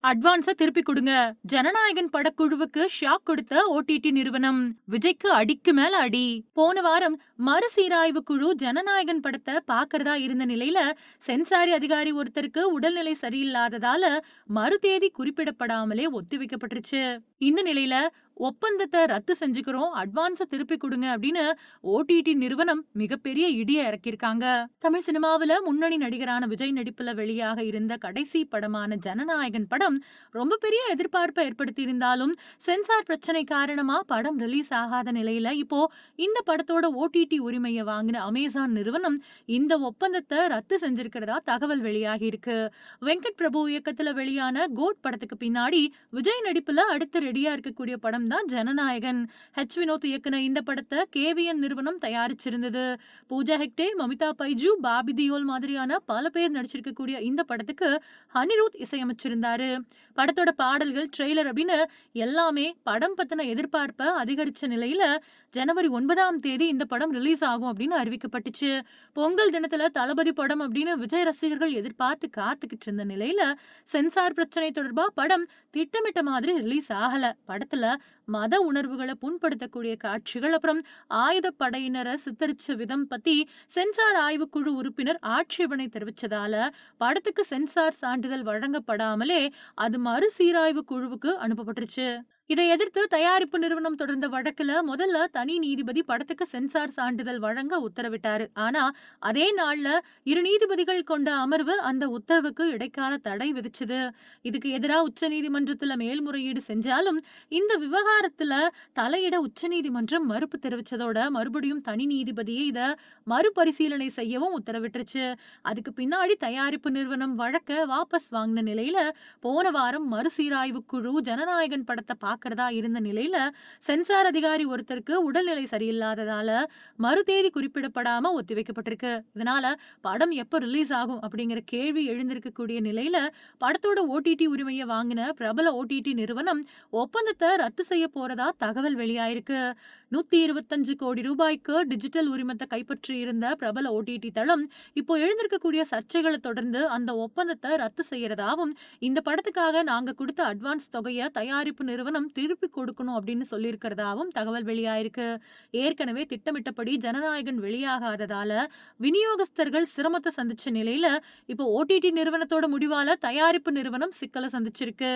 அட்வான்ஸ திருப்பி குடுங்க. ஜனநாயகன் படக்குழுவுக்கு ஷாக் கொடுத்த ஓடிடி நிறுவனம். விஜய்க்கு அடிக்கு மேல அடி. போன வாரம் மறுசீராய்வு குழு ஜனநாயகன் படத்த பாக்கறதா இருந்த நிலையில, சென்சாரி அதிகாரி ஒருத்தருக்கு உடல்நிலை சரியில்லாததால மறுதேதி குறிப்பிடப்படாமலே ஒத்திவைக்கப்பட்டுருச்சு. இந்த நிலையில ஒப்பந்தத்த ரத்து செஞ்சுக்கிறோம், அட்வான்ஸ திருப்பி குடுங்க அப்படின்னு ஓடிடி நிறுவனம் மிகப்பெரிய இடிய இறக்கியிருக்காங்க. தமிழ் சினிமாவுல முன்னணி நடிகரான விஜய் நடிப்புல வெளியாக இருந்த கடைசி படமான ஜனநாயகன் படம் ரொம்ப பெரிய எதிர்பார்ப்பை ஏற்படுத்தி இருந்தாலும் சென்சார் பிரச்சனை காரணமா படம் ரிலீஸ் ஆகாத நிலையில இப்போ இந்த படத்தோட ஓடிடி உரிமையை வாங்கின அமேசான் நிறுவனம் இந்த ஒப்பந்தத்தை ரத்து செஞ்சிருக்கிறதா தகவல் வெளியாகி இருக்கு. வெங்கட் பிரபு இயக்கத்துல வெளியான கோட் படத்துக்கு பின்னாடி விஜய் நடிப்புல அடுத்து ரெடியா இருக்கக்கூடிய படம் தான் ஜனநாயகன். வினோத் இயக்குன இந்த படத்தை கேவிஎன் நிறுவனம் தயாரிச்சிருந்தது. பூஜா ஹெக்டே, மமிதா பைஜு, பாபி தியோல் மாதிரியான பல பேர் நடிச்சிருக்கக்கூடிய இந்த படத்துக்கு அனிருத் இசையமைச்சிருந்தாரு. படத்தோட பாடல்கள், ட்ரெய்லர் அப்படின்னு எல்லாமே படம் பத்தின எதிர்பார்ப்பை அதிகரிச்ச நிலையில ஜனவரி 9ஆம் தேதி இந்த படம் ரிலீஸ் ஆகும் அப்படின்னு அறிவிக்கப்பட்டுச்சு. பொங்கல் தினத்துல தளபதி படம் அப்படின்னு விஜய் ரசிகர்கள் எதிர்பார்த்து காத்துக்கிட்டு இருந்த நிலையில சென்சார் பிரச்சனை தொடர்பா படம் திட்டமிட்ட மாதிரி ரிலீஸ் ஆகல. படத்துல மத உணர்வுகளை புண்படுத்தக்கூடிய காட்சிகள், அப்புறம் ஆயுத படையினரை சித்தரிச்ச விதம் பத்தி சென்சார் ஆய்வுக்குழு உறுப்பினர் ஆட்சேபனை தெரிவிச்சதால படத்துக்கு சென்சார் சான்றிதழ் வழங்கப்படாமலே அது மறுசீராய்வு குழுவுக்கு அனுப்பப்பட்டுருச்சு. இதை எதிர்த்து தயாரிப்பு நிறுவனம் தொடர்ந்த வழக்குல முதல்ல தனி நீதிபதி படத்துக்கு சென்சார் சான்றிதழ் வழங்க உத்தரவிட்டாரு. ஆனா அதே நாள்ல இரு நீதிபதிகள் கொண்ட அமர்வு அந்த உத்தரவுக்கு இடைக்கால தடை விதிச்சது. இதுக்கு எதிராக உச்சநீதிமன்றத்துல மேல்முறையீடு செஞ்சாலும் இந்த விவகாரத்துல தலையிட உச்சநீதிமன்றம் மறுப்பு தெரிவிச்சதோட மறுபடியும் தனி நீதிபதியை இத மறுபரிசீலனை செய்யவும் உத்தரவிட்டுருச்சு. அதுக்கு பின்னாடி தயாரிப்பு நிறுவனம் வழக்க வாபஸ் வாங்கின நிலையில போன வாரம் மறுசீராய்வு குழு ஜனநாயகன் படத்தை பாக்குறதா இருந்த நிலையில சென்சார் அதிகாரி ஒருத்தருக்கு உடல்நிலை சரியில்லாததால மறுதேதி குறிப்பிடப்படாம ஒத்திவைக்கப்பட்டிருக்கு. இதனால படம் எப்ப ரிலீஸ் ஆகும் அப்படிங்கிற கேள்வி எழுந்திருக்கக்கூடிய நிலையில படத்தோட ஓடிடி உரிமையை வாங்கின பிரபல ஓடிடி நிறுவனம் ஒப்பந்தத்தை ரத்து செய்ய போறதா தகவல் வெளியாயிருக்கு. 125 கோடி ரூபாய்க்கு டிஜிட்டல் உரிமத்தை கைப்பற்றி இருந்த பிரபல ஓடிடி தளம் இப்போ எழுந்திருக்கக்கூடிய சர்ச்சைகளை தொடர்ந்து அந்த ஒப்பந்தத்தை ரத்து செய்யறதாவும், இந்த படத்துக்காக நாங்க கொடுத்த அட்வான்ஸ் தொகையை தயாரிப்பு நிறுவனம் திருப்பி கொடுக்கணும் அப்படின்னு சொல்லியிருக்கிறதாவும் தகவல் வெளியாயிருக்கு. ஏற்கனவே திட்டமிட்டபடி ஜனநாயகன் வெளியாகாததால விநியோகஸ்தர்கள் சிரமத்தை சந்திச்ச நிலையில இப்போ ஓடிடி நிறுவனத்தோட முடிவால தயாரிப்பு நிறுவனம் சிக்கலை சந்திச்சிருக்கு.